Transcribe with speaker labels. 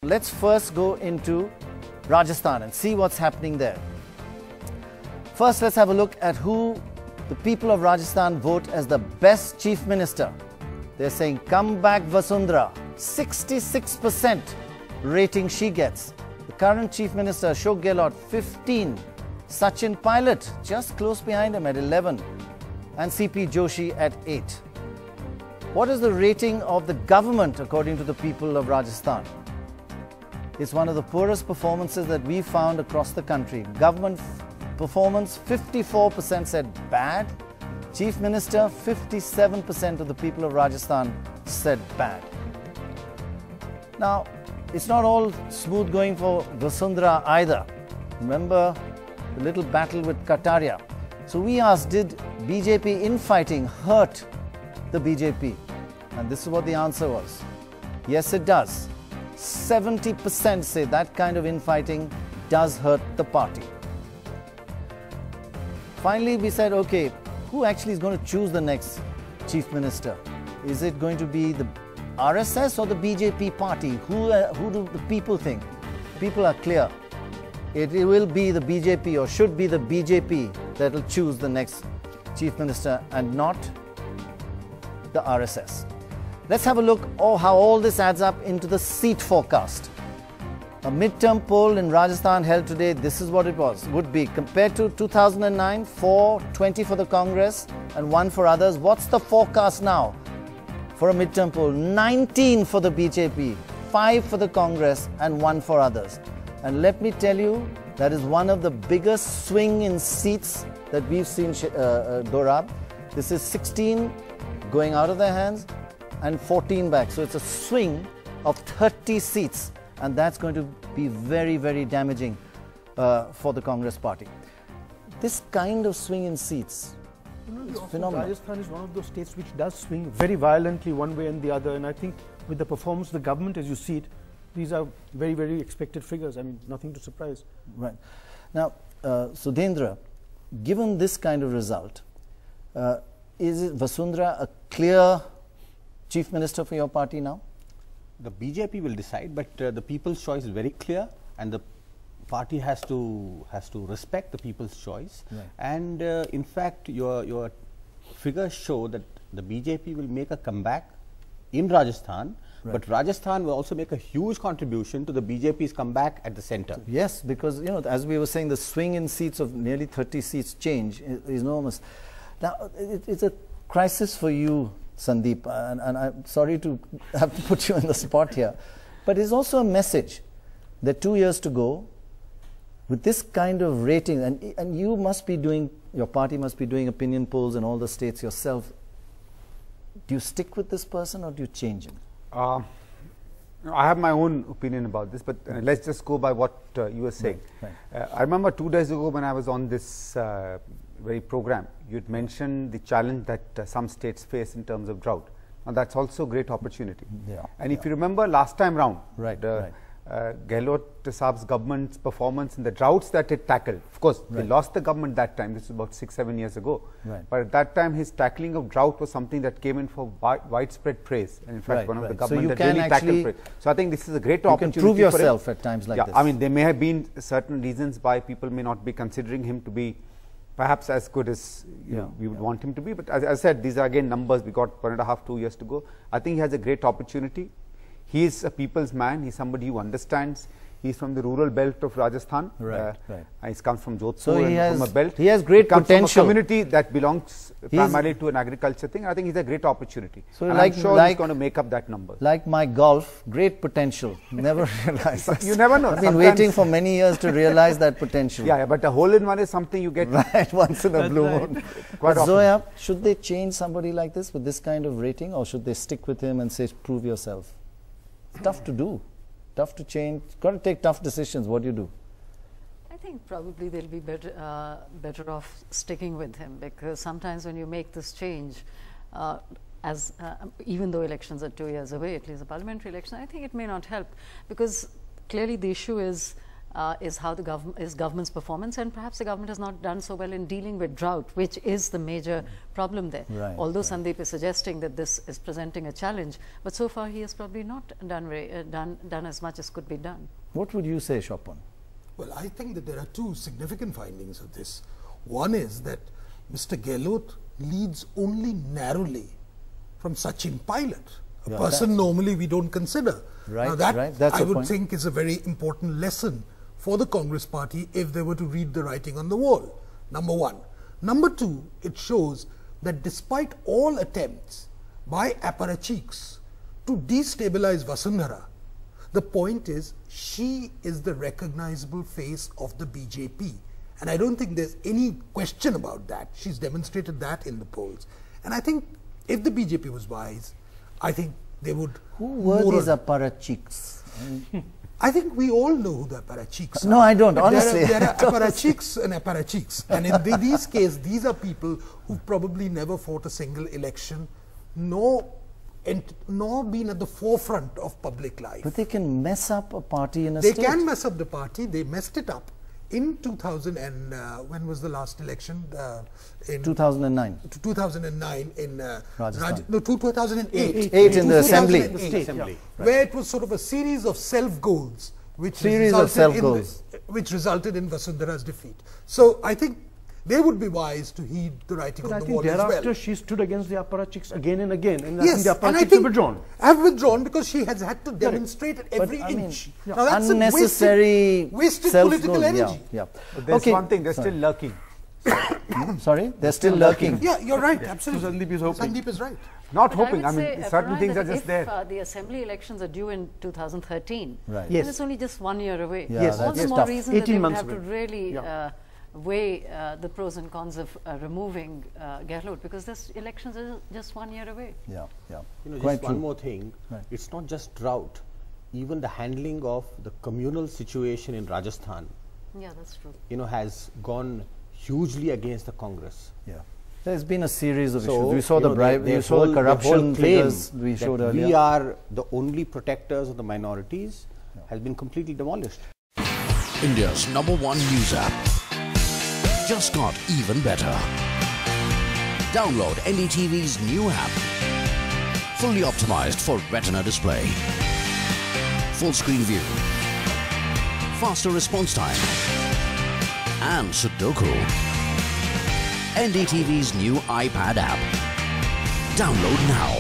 Speaker 1: Let's first go into Rajasthan and see what's happening there. First, let's have a look at who the people of Rajasthan vote as the best chief minister. They're saying, come back Vasundhara. 66% rating she gets. The current chief minister, Ashok Gehlot, 15. Sachin Pilot, just close behind him at 11. And CP Joshi at 8. What is the rating of the government according to the people of Rajasthan? It's one of the poorest performances that we found across the country. Government performance, 54% said bad. Chief Minister, 57% of the people of Rajasthan said bad. Now, it's not all smooth going for Vasundhara either. Remember the little battle with Kataria. So we asked, did BJP infighting hurt the BJP? And this is what the answer was. Yes, it does. 70% say that kind of infighting does hurt the party. Finally, we said, okay, who actually is going to choose the next chief minister? Is it going to be the RSS or the BJP party? Who do the people think? People are clear. It will be the BJP, or should be the BJP, that will choose the next chief minister and not the RSS. Let's have a look at how all this adds up into the seat forecast. A midterm poll in Rajasthan held today, this is what it would be. Compared to 2009, 420 for the Congress and 1 for others. What's the forecast now for a midterm poll? 19 for the BJP, 5 for the Congress and 1 for others. And let me tell you, that is one of the biggest swing in seats that we've seen, Dorab. This is 16 going out of their hands and 14 back. So it's a swing of 30 seats. And that's going to be very, very damaging for the Congress party. This kind of swing in seats is phenomenal.
Speaker 2: Rajasthan is one of those states which does swing very violently one way and the other. And I think with the performance of the government as you see it, these are very, very expected figures. I mean, nothing to surprise.
Speaker 1: Right. Now, Sudhendra, given this kind of result, is it Vasundhara a clear chief minister for your party now?
Speaker 3: The BJP will decide, but the people's choice is very clear, and the party has to respect the people's choice. Right. And in fact, your figures show that the BJP will make a comeback in Rajasthan, right. But Rajasthan will also make a huge contribution to the BJP's comeback at the centre.
Speaker 1: Yes, because as we were saying, the swing in seats of nearly 30 seats change is enormous. Now, it's a crisis for you, Sandeep, and I'm sorry to have to put you on the spot here, but it's also a message that 2 years to go, with this kind of rating, and you must be doing, your party must be doing opinion polls in all the states yourself. Do you stick with this person or do you change him?
Speaker 4: I have my own opinion about this, but let's just go by what you were saying. Right. I remember 2 days ago when I was on this very program, you'd mentioned the challenge that some states face in terms of drought. Now that's also a great opportunity. Yeah. And if you remember last time round, Gehlot Saab's government's performance in the droughts that it tackled, of course, they lost the government that time, this is about 6-7 years ago. Right. But at that time, his tackling of drought was something that came in for widespread praise. And in fact, one of the government that really tackled praise. So I think this is a great opportunity.
Speaker 1: You can prove yourself at times like this.
Speaker 4: I mean, there may have been certain reasons why people may not be considering him to be perhaps as good as we would want him to be. But as I said, these are again numbers. We got 1.5, 2 years to go. I think he has a great opportunity. He is a people's man. He's somebody who understands. He's from the rural belt of Rajasthan. He comes from Jodhpur, so from a belt.
Speaker 1: He has great potential.
Speaker 4: From a community that belongs primarily to an agriculture thing. I think he's a great opportunity. So I'm sure he's going to make up that number.
Speaker 1: Like my golf, great potential. Never realized.
Speaker 4: You never know.
Speaker 1: I've been waiting for many years to realize that potential.
Speaker 4: Yeah, but a hole-in-one is something you get
Speaker 1: once in a blue moon. Quite often. Zoya, should they change somebody like this with this kind of rating, or should they stick with him and say, prove yourself? It's tough to do, tough to change. Got to take tough decisions. What do you do?
Speaker 5: I think probably they'll be better off sticking with him, because sometimes when you make this change, even though elections are 2 years away, at least a parliamentary election, I think it may not help, because clearly the issue is is how the government's performance, and perhaps the government has not done so well in dealing with drought, which is the major problem there.
Speaker 1: Right,
Speaker 5: Although Sandeep is suggesting that this is presenting a challenge, but so far he has probably not done as much as could be done.
Speaker 1: What would you say, Shopon?
Speaker 6: Well, I think that there are two significant findings of this. One is that Mr. Gehlot leads only narrowly from Sachin Pilot, a person normally we don't consider.
Speaker 1: Right,
Speaker 6: now that
Speaker 1: that's
Speaker 6: I would
Speaker 1: point.
Speaker 6: think is a very important lesson for the Congress party if they were to read the writing on the wall, number one. Number two, it shows that despite all attempts by apparatchiks to destabilize Vasundhara, the point is she is the recognizable face of the BJP. And I don't think there's any question about that. She's demonstrated that in the polls. And I think if the BJP was wise, I think they would...
Speaker 1: Who were these apparatchiks?
Speaker 6: I think we all know who the apparatchiks are.
Speaker 1: No, I don't, honestly.
Speaker 6: There are apparatchiks and apparatchiks. And in these cases, these are people who've probably never fought a single election, nor been at the forefront of public life.
Speaker 1: But they can mess up a party in a
Speaker 6: state.
Speaker 1: state.
Speaker 6: They can mess up the party. They messed it up in 2000 and when was the last election? In
Speaker 1: 2009.
Speaker 6: 2009 in
Speaker 1: Rajasthan.
Speaker 6: no, 2008.
Speaker 1: Eight in the assembly.
Speaker 6: Where it was sort of a series of self-goals which resulted in Vasundhara's defeat. So I think they would be wise to heed the writing on the wall as well.
Speaker 2: Thereafter she stood against the apparatchiks again and again, and
Speaker 6: yes,
Speaker 2: I think the apparatchiks have withdrawn.
Speaker 6: Have withdrawn because she has had to demonstrate at every inch. Now that's
Speaker 1: unnecessary
Speaker 6: wasted political energy.
Speaker 4: But there's one thing, they're still lurking.
Speaker 1: Sorry? They're still lurking.
Speaker 6: Yeah, you're right, absolutely.
Speaker 2: Sandeep is hoping.
Speaker 6: Sandeep is right.
Speaker 4: Not
Speaker 5: But
Speaker 4: hoping, I mean, certain things are just there.
Speaker 5: If the assembly elections are due in 2013,
Speaker 1: Right.
Speaker 5: then it's only just 1 year away.
Speaker 1: Yes,
Speaker 5: all the more reason that they would have to really weigh the pros and cons of removing Gehlot, because this elections are just 1 year away.
Speaker 1: Yeah.
Speaker 3: You know,
Speaker 1: Quite
Speaker 3: just one
Speaker 1: true.
Speaker 3: more thing.
Speaker 1: Right.
Speaker 3: It's not just drought. Even the handling of the communal situation in Rajasthan,
Speaker 5: Yeah, that's true.
Speaker 3: you know, has gone hugely against the Congress.
Speaker 1: Yeah. There's been a series of
Speaker 3: So,
Speaker 1: issues. We saw the bribe, we saw the
Speaker 3: their
Speaker 1: corruption
Speaker 3: whole claim
Speaker 1: figures we showed earlier.
Speaker 3: we are the only protectors of the minorities has been completely demolished.
Speaker 7: India's #1 news app just got even better. Download NDTV's new app. Fully optimized for retina display. Full screen view. Faster response time. And Sudoku. NDTV's new iPad app. Download now.